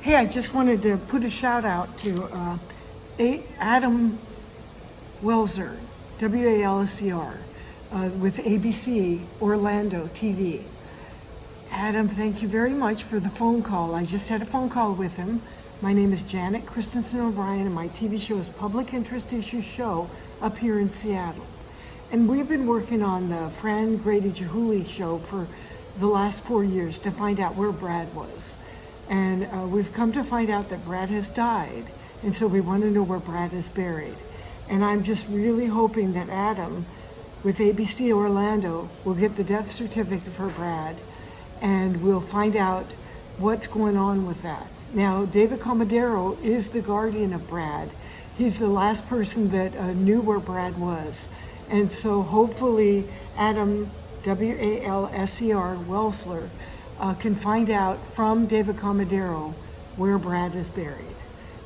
Hey, I just wanted to put a shout out to Adam Walser, Walser, with ABC Orlando TV. Adam, thank you very much for the phone call. I just had a phone call with him. My name is Janet Christensen O'Brien, and my TV show is Public Interest Issue Show up here in Seattle. And we've been working on the Fran Grady Gilhooly show for the last 4 years to find out where Brad was. And we've come to find out that Brad has died. And so we want to know where Brad is buried. And I'm just really hoping that Adam, with ABC Orlando, will get the death certificate for Brad, and we'll find out what's going on with that. Now, David Comadero is the guardian of Brad. He's the last person that knew where Brad was. And so hopefully Adam, W-A-L-S-E-R, Walser, can find out from David Comadero where Brad is buried.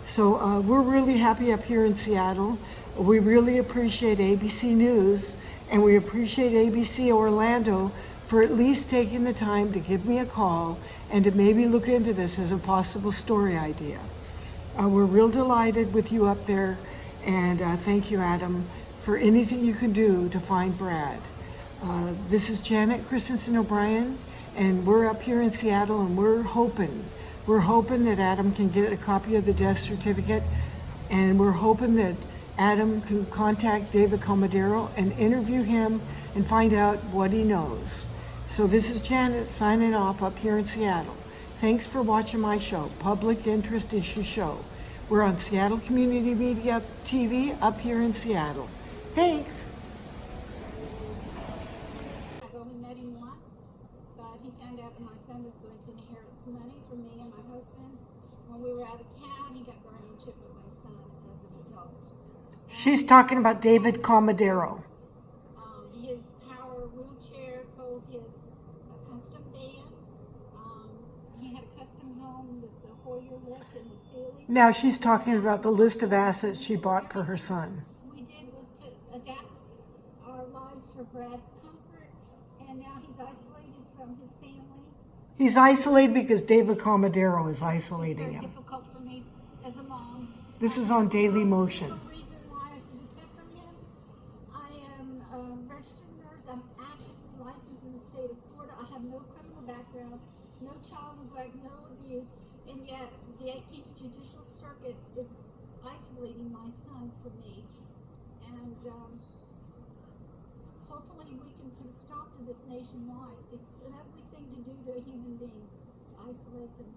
So we're really happy up here in Seattle. We really appreciate ABC News, and we appreciate ABC Orlando for at least taking the time to give me a call and to maybe look into this as a possible story idea. We're real delighted with you up there, and thank you, Adam, for anything you can do to find Brad. This is Janet Christensen O'Brien, and we're up here in Seattle, and we're hoping that Adam can get a copy of the death certificate, and we're hoping that Adam can contact David Comadero and interview him and find out what he knows. So this is Janet signing off up here in Seattle. Thanks for watching my show, Public Interest Issue Show. We're on Seattle Community Media TV up here in Seattle. Thanks. I've only met him once, but he found out that my son was going to inherit some money from me and my husband. When we were out of town, he got guardianship of my son as an adult. She's talking about David Comadero. His power wheelchair sold his custom van. He had a custom home with the Hoyer lift and the ceiling. Now she's talking about the list of assets she bought for her son. We did was to adapt our lives for Brad's comfort, and now he's isolated from his family. He's isolated because David Comadero is isolating It's very him. difficult for me as a mom. This is on Daily Motion. No reason why I should be kept from him. I am a registered nurse. I'm actively licensed in the state of Florida. I have no criminal background, no child neglect, no abuse, and yet the 18th Judicial Circuit is isolating my son from me. And hopefully we can put a stop to this nationwide. It's an ugly thing to do to a human being, isolate them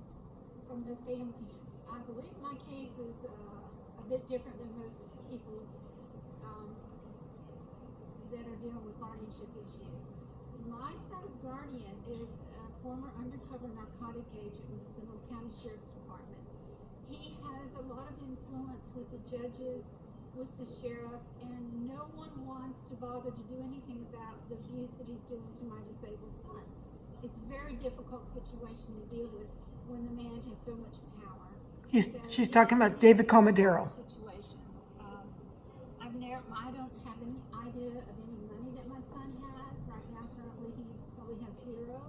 from their family. I believe my case is a bit different than most people that are dealing with guardianship issues. My son's guardian is a former undercover narcotic agent with the Seminole County Sheriff's Department. He has a lot of influence with the judges, with the sheriff, and no one wants to bother to do anything about the abuse that he's doing to my disabled son. It's a very difficult situation to deal with when the man has so much power. She's talking about David Comadero. I don't have any idea of any money that my son has. Right now, currently, he probably has zero.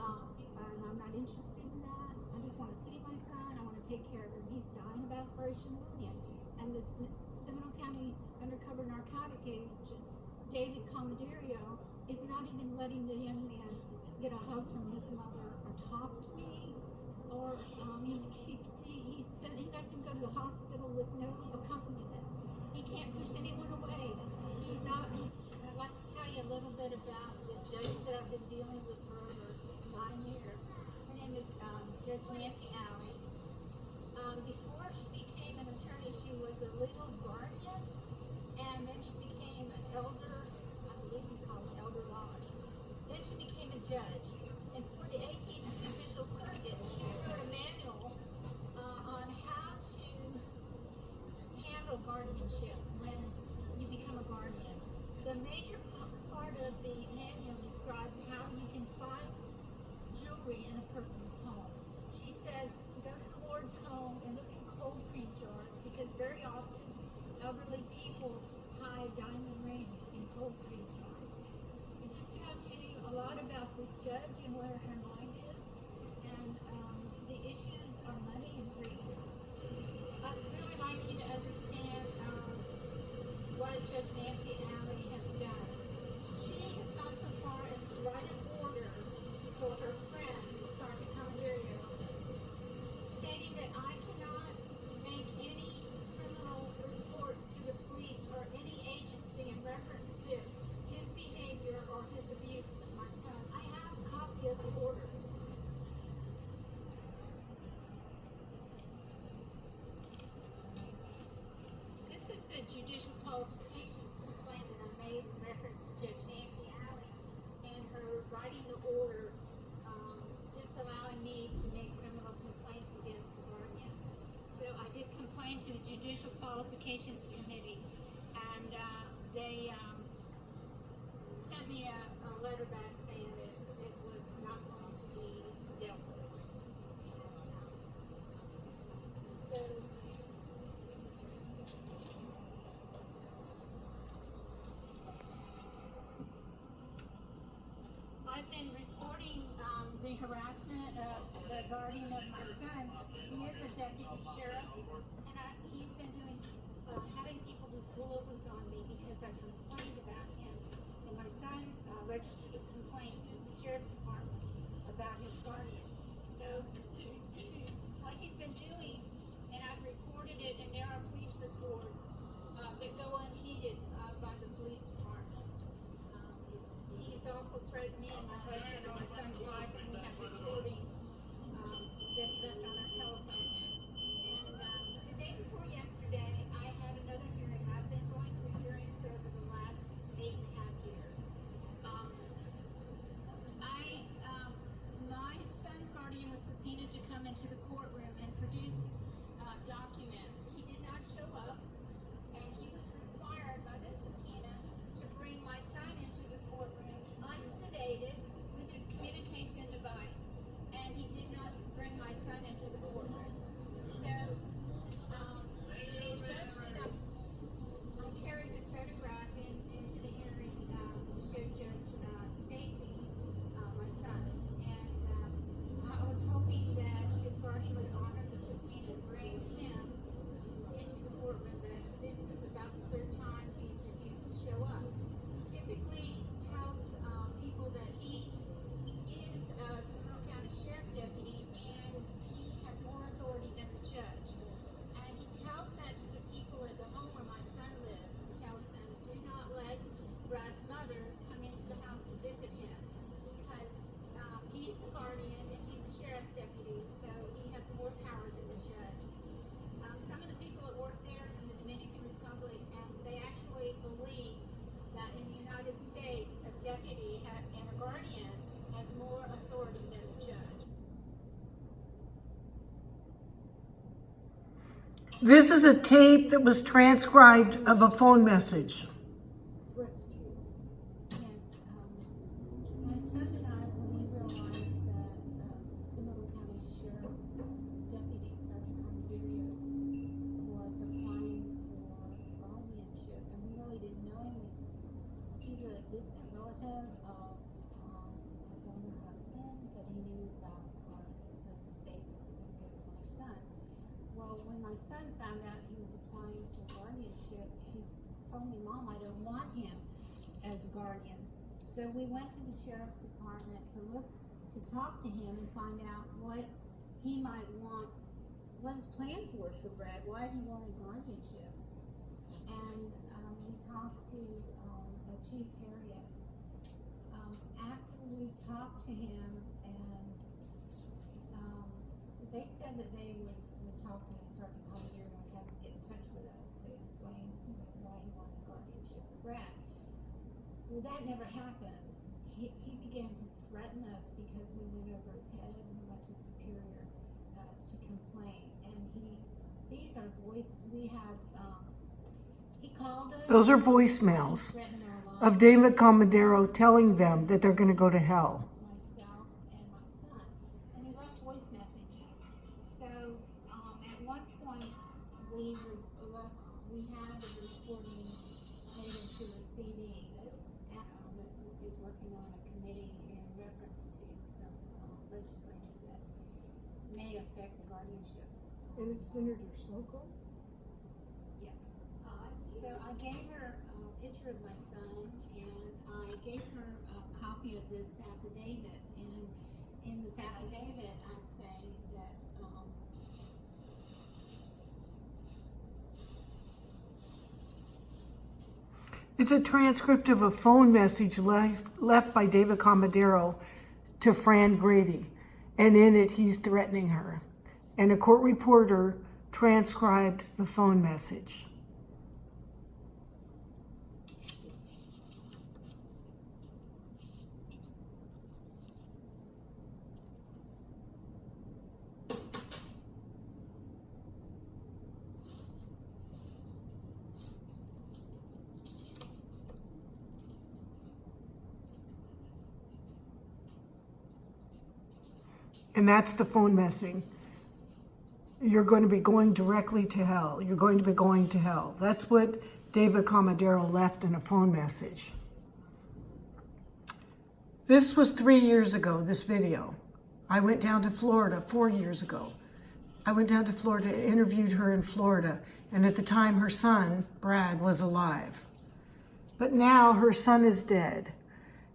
And I'm not interested in that. I just want to see my son. I want to take care of him. He's dying of aspiration pneumonia. And this Seminole County undercover narcotic agent, David Comadero, is not even letting the young man get a hug from his mother or talk to me. Or he lets him go to the hospital with no accompaniment. He can't push anyone away. He's not. I'd like to tell you a little bit about the judge that I've been dealing with for over 9 years. Her name is Judge Nancy Alley. Before she became an attorney, she was a legal guardian, and then she became an elder. I believe we call it elder law. Then she became a judge, and for the 18th Judicial Circuit, she wrote a manual on how to handle guardianship when you become a guardian. The major part of the manual describes how you can find jewelry in a person's home. She says, go to the Lord's home and look in cold cream jars, because very often elderly people hide diamond rings in cold cream jars. It just tells you a lot about this judge and where her mind is. And the issues are money. judicial qualifications complaint that I made in reference to Judge Nancy Alley and her writing the order disallowing me to make criminal complaints against the guardian. So I did complain to the Judicial Qualifications Committee, and they sent me a letter back saying that it was not going to be dealt with. So I've been reporting the harassment of the guardian of my son. He is a deputy sheriff, and he's been doing having people do pullovers on me because I complained about him. And my son registered a complaint with the sheriff's department about his guardian. So what he's been doing, and I've reported it, and there are police reports that go unheeded by the police department. He's also threatened me and my husband and my son's life, and we have recordings that he left on our telephone. And the day before yesterday, I had another hearing. I've been going through hearings over the last 8.5 years. My son's guardian was subpoenaed to come into the courtroom and produce documents. He did not show up, and he was required by this subpoena to bring my son into the courtroom unsedated with his communication device, and he did not bring my son into the courtroom. So the judge said I carried this photograph into the hearing to show Judge Stacy, my son, and I was hoping that his guardian would honor the subpoena and bring him into the courtroom, but this is about the third time he's refused to show up. He typically tells people that he is a Seminole County Sheriff Deputy and he has more authority than the judge. And he tells that to the people at the home where my son lives and tells them, do not let Brad's mother come into the house to visit him because he's the guardian and he's a sheriff's deputy, so he has more power than the judge. Some of the people that work there from the Dominican Republic, and they actually believe that in the United States, a deputy and a guardian has more authority than the judge. This is a tape that was transcribed of a phone message. Yes, my son and I, when we realized that Seminole County Sheriff Deputy Sergeant Commodore was applying for guardianship, and we really didn't know him. He's a distant relative of my former husband, but he knew about the state that was going to give my son. Well, when my son found out he was applying for guardianship, he told me, Mom, I don't want him as guardian. So we went to the sheriff's department to talk to him and find out what he might want, what his plans were for Brad, why he wanted guardianship. And we talked to Chief Harriet. After we talked to him, and they said that they would talk to Sergeant Commodore and have him get in touch with us to explain why he wanted guardianship for Brad. Well, that never happened. He began to threaten us because we went over his head and we went to Superior to complain. And these are we have, he called us. Those are voicemails of David Commodore telling them that they're going to go to hell. Myself and my son. And he left voice messages. So at one point we had a recording made into a CD that is working on a committee in reference to some legislature that may affect the guardianship. And it's Senator Sokol? Yes. So I gave her a picture of my son, and I gave her a copy of this affidavit. And in this affidavit, I say that it's a transcript of a phone message left by David Commodore to Fran Grady. And in it, he's threatening her. And a court reporter transcribed the phone message. And that's the phone messaging. You're going to be going directly to hell. You're going to be going to hell. That's what David Comadero left in a phone message. This was 3 years ago, this video. I went down to Florida 4 years ago. I went down to Florida, interviewed her in Florida, and at the time her son, Brad, was alive. But now her son is dead,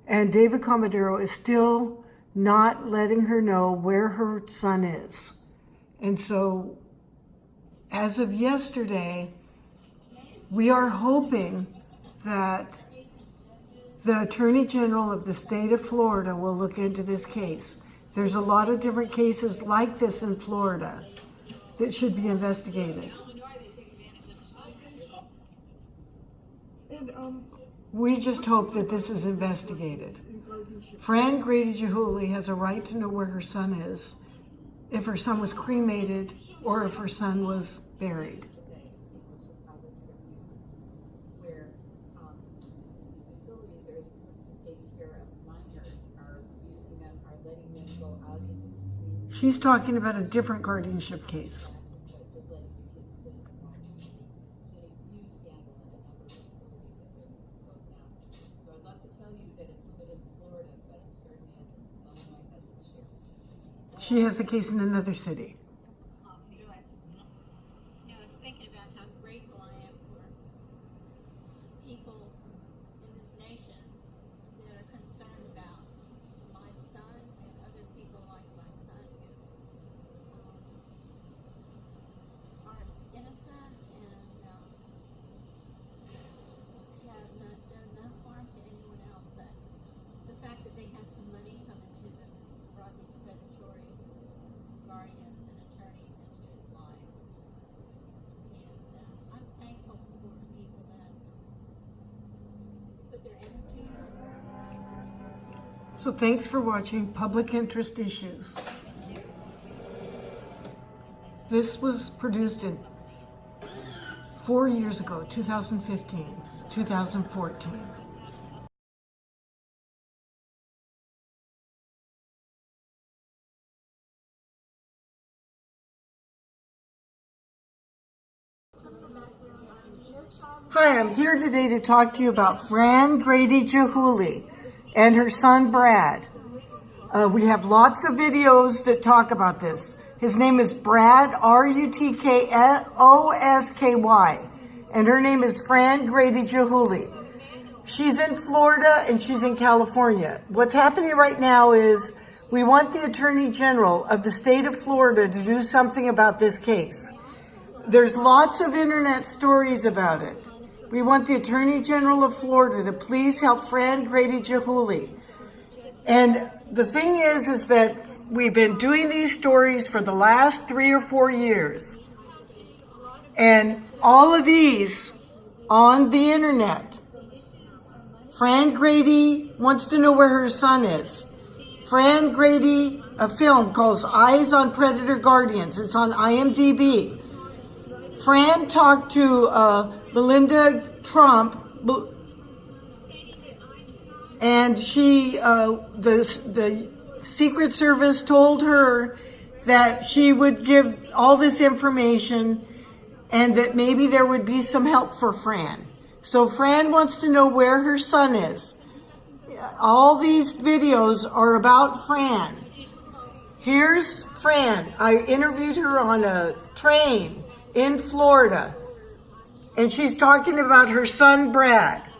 and David Comadero is still not letting her know where her son is. And so, as of yesterday, we are hoping that the Attorney General of the state of Florida will look into this case. There's a lot of different cases like this in Florida that should be investigated. We just hope that this is investigated. Fran Grady Gilhooly has a right to know where her son is, if her son was cremated or if her son was buried. Where facilities that are supposed to take care of minors are using them, are letting them go out into the streets. She's talking about a different guardianship case. Just letting the kids sit at home. It's been a huge scandal that a number of facilities have been closed down. So I'd love to tell you that it's limited to Florida, but it certainly isn't. Illinois has its share. She has the case in another city. Good. I was thinking about how grateful I am for people in this nation that are concerned about my son and other people like my son who are innocent and have done no harm to anyone else, but the fact that they had some money coming to them brought these predatory guardians and attorneys into his life. And I'm thankful for the people that put their energy. So thanks for watching Public Interest Issues. This was produced in 4 years ago, 2015, 2014. Hi, I'm here today to talk to you about Fran Grady Gilhooly and her son Brad. We have lots of videos that talk about this. His name is Brad, R-U-T-K-O-S-K-Y, and her name is Fran Grady Gilhooly. She's in Florida and she's in California. What's happening right now is we want the Attorney General of the state of Florida to do something about this case. There's lots of internet stories about it. We want the Attorney General of Florida to please help Fran Grady Gilhooly. And the thing is that we've been doing these stories for the last 3 or 4 years. And all of these on the internet. Fran Grady wants to know where her son is. Fran Grady, a film called Eyes on Predator Guardians. It's on IMDb. Fran talked to Melinda Trump, and she, the Secret Service told her that she would give all this information and that maybe there would be some help for Fran. So Fran wants to know where her son is. All these videos are about Fran. Here's Fran. I interviewed her on a train in Florida, and she's talking about her son Brad.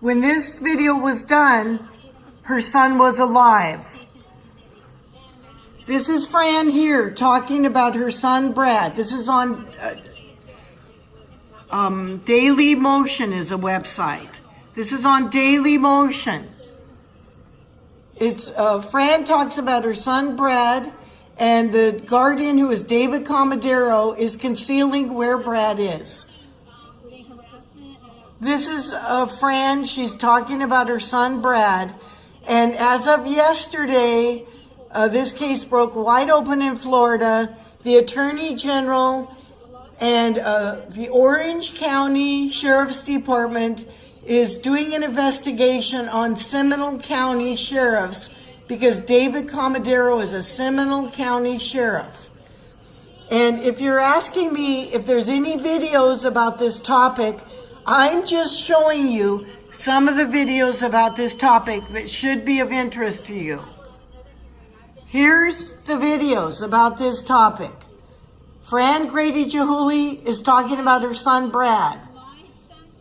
When this video was done, her son was alive. This is Fran here talking about her son Brad. This is on Daily Motion is a website. This is on Daily Motion. It's Fran talks about her son Brad, and the guardian, who is David Comadero, is concealing where Brad is. This is Fran. She's talking about her son Brad. And as of yesterday, this case broke wide open in Florida. The Attorney General and the Orange County Sheriff's Department is doing an investigation on Seminole County sheriffs because David Comadero is a Seminole County sheriff. And if you're asking me if there's any videos about this topic, I'm just showing you some of the videos about this topic that should be of interest to you. Here's the videos about this topic. Fran Grady Gilhooly is talking about her son Brad.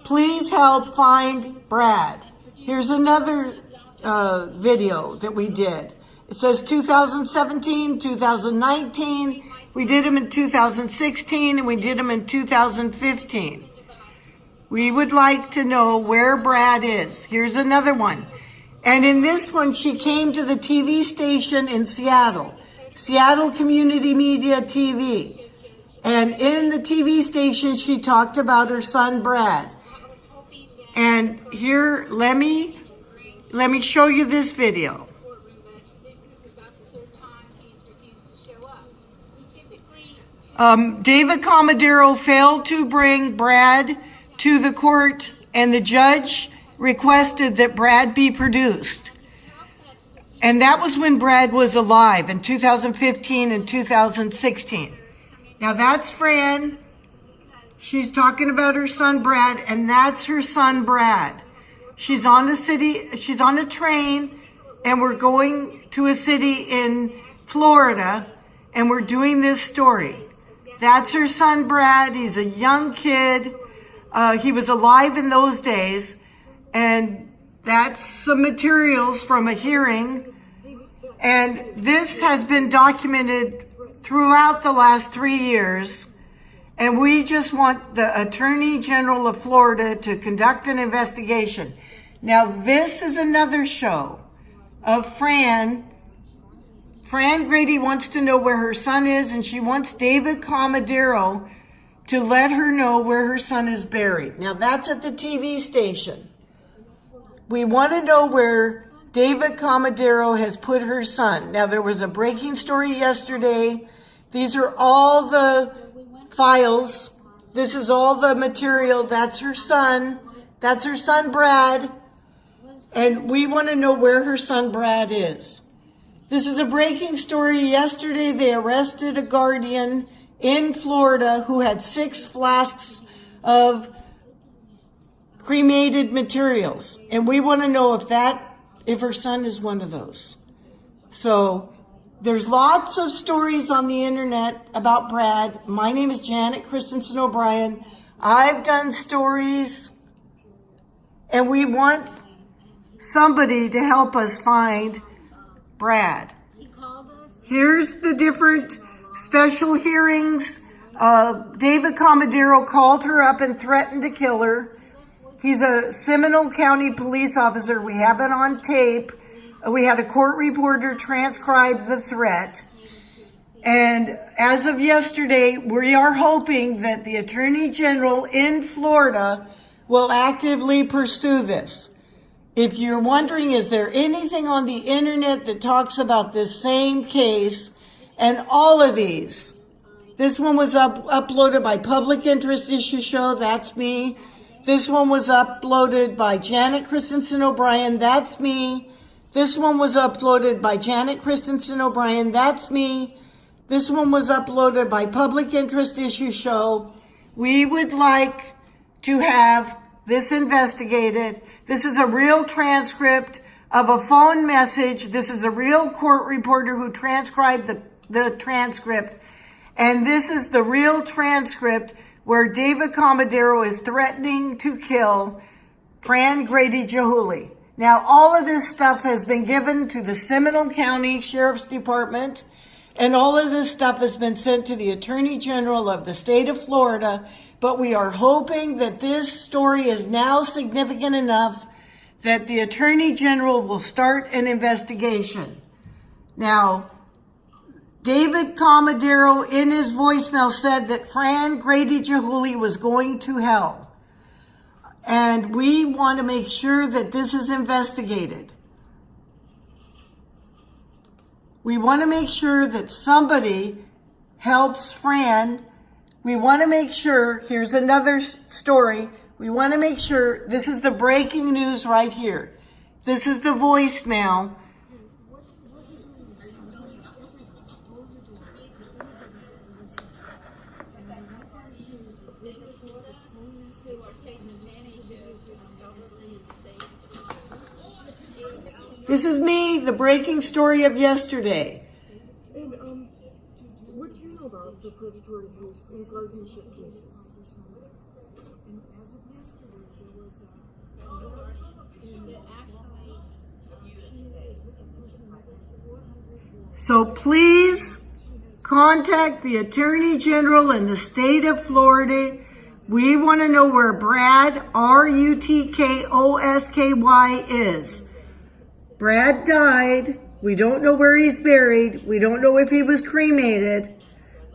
Please help find Brad. Here's another video that we did. It says 2017, 2019. We did them in 2016 and we did them in 2015. We would like to know where Brad is. Here's another one. And in this one, she came to the TV station in Seattle, Seattle Community Media TV. And in the TV station, she talked about her son, Brad. And here, let me show you this video. David Comadero failed to bring Brad to the court, and the judge requested that Brad be produced. And that was when Brad was alive in 2015 and 2016. Now that's Fran. She's talking about her son Brad, and that's her son Brad. She's on a train, and we're going to a city in Florida, and we're doing this story. That's her son Brad. He's a young kid. He was alive in those days, and that's some materials from a hearing. And this has been documented throughout the last 3 years. And we just want the Attorney General of Florida to conduct an investigation. Now, this is another show of Fran. Fran Grady wants to know where her son is, and she wants David Comadero to let her know where her son is buried. Now, that's at the TV station. We want to know where David Comadero has put her son. Now, there was a breaking story yesterday. These are all the files. This is all the material. That's her son. That's her son, Brad. And we want to know where her son, Brad, is. This is a breaking story. Yesterday, they arrested a guardian in Florida who had 6 flasks of cremated materials. And we want to know if her son is one of those. So there's lots of stories on the internet about Brad. My name is Janet Christensen O'Brien. I've done stories, and we want somebody to help us find Brad. Here's the different special hearings. David Comadero called her up and threatened to kill her. He's a Seminole County police officer. We have it on tape. We had a court reporter transcribe the threat. And as of yesterday, we are hoping that the Attorney General in Florida will actively pursue this. If you're wondering, is there anything on the internet that talks about this same case and all of these? This one was uploaded by Public Interest Issue Show. That's me. This one was uploaded by Janet Christensen O'Brien. That's me. This one was uploaded by Janet Christensen O'Brien. That's me. This one was uploaded by Public Interest Issue Show. We would like to have this investigated. This is a real transcript of a phone message. This is a real court reporter who transcribed the transcript. And this is the real transcript where David Comadero is threatening to kill Fran Grady Gilhooly. Now, all of this stuff has been given to the Seminole County Sheriff's Department, and all of this stuff has been sent to the Attorney General of the state of Florida, but we are hoping that this story is now significant enough that the Attorney General will start an investigation. Now, David Comadero in his voicemail said that Fran Grady Gilhooly was going to hell. And we want to make sure that this is investigated. We want to make sure that somebody helps Fran. We want to make sure, here's another story. We want to make sure, this is the breaking news right here. This is the voicemail. This is me, the breaking story of yesterday. And what do you know about the predatory abuse and guardianship cases? And as of yesterday, there was So please contact the Attorney General in the state of Florida. We want to know where Brad, Rutkosky, is. Brad died. We don't know where he's buried. We don't know if he was cremated.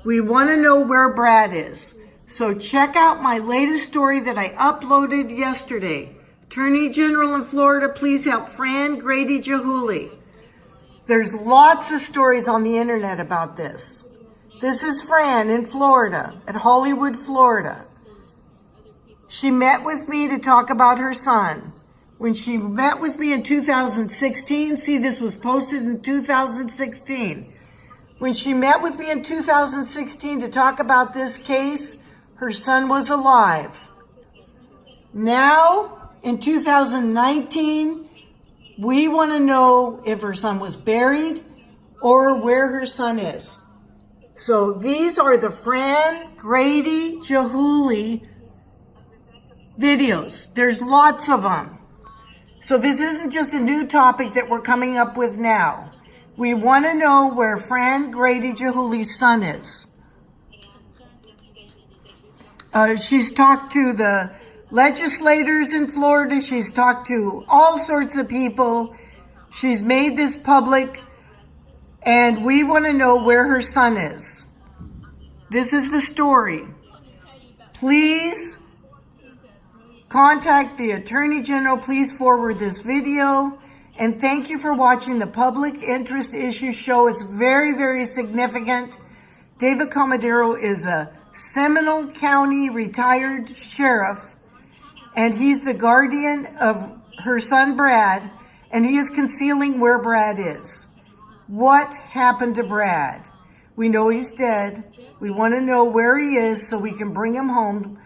We want to know where Brad is. So check out my latest story that I uploaded yesterday. Attorney General in Florida, please help Fran Grady Gilhooly. There's lots of stories on the internet about this. This is Fran in Florida, at Hollywood, Florida. She met with me to talk about her son. When she met with me in 2016, see, this was posted in 2016. When she met with me in 2016 to talk about this case, her son was alive. Now, in 2019, we want to know if her son was buried or where her son is. So these are the Fran Grady Gilhooly videos. There's lots of them. So this isn't just a new topic that we're coming up with now. We want to know where Fran Grady Gilhooly's son is. She's talked to the legislators in Florida. She's talked to all sorts of people. She's made this public, and we want to know where her son is. This is the story. Please contact the Attorney General. Please forward this video. And thank you for watching the Public Interest Issue Show. It's very, very significant. David Comadero is a Seminole County retired sheriff, and he's the guardian of her son Brad, and he is concealing where Brad is. What happened to Brad? We know he's dead. We want to know where he is so we can bring him home.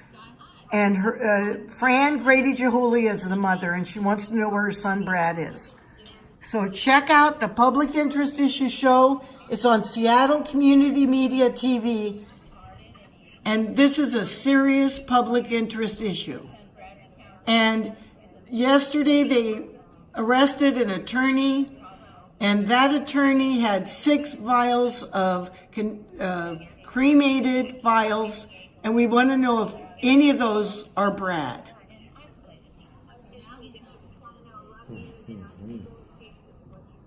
And Fran Grady Gilhooly is the mother, and she wants to know where her son Brad is. So check out the Public Interest Issue Show. It's on Seattle Community Media TV. And this is a serious public interest issue. And yesterday they arrested an attorney, and that attorney had 6 vials of cremated vials, and we want to know if any of those are Brad.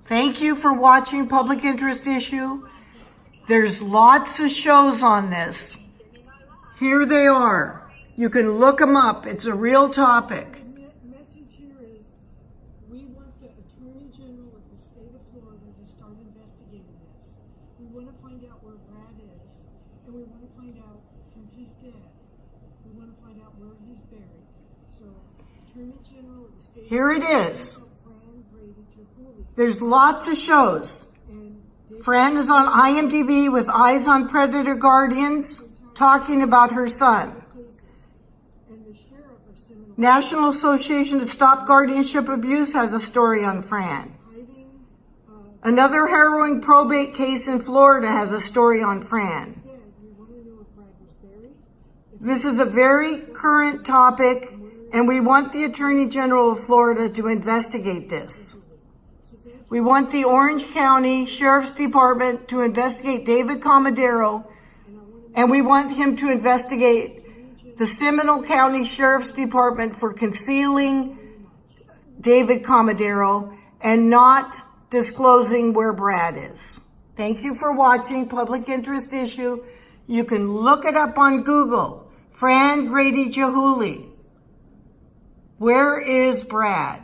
Thank you for watching Public Interest Issue. There's lots of shows on this. Here they are. You can look them up. It's a real topic. The message here is we want the Attorney General of the state of Florida to start investigating this. We want to find out where Brad is, and we want to find out, since he's dead, we want to find out where he's buried. So, Attorney General of the state Here it is. Fran Grady Gilhooly. There's lots of shows. Fran is on IMDb with Eyes on Predator Guardians, talking about her son. National Association to Stop Guardianship Abuse has a story on Fran. Another harrowing probate case in Florida has a story on Fran. This is a very current topic, and we want the Attorney General of Florida to investigate this. We want the Orange County Sheriff's Department to investigate David Comadero, and we want him to investigate the Seminole County Sheriff's Department for concealing David Comadero and not disclosing where Brad is. Thank you for watching Public Interest Issue. You can look it up on Google. Fran Grady Gilhooly. Where is Brad?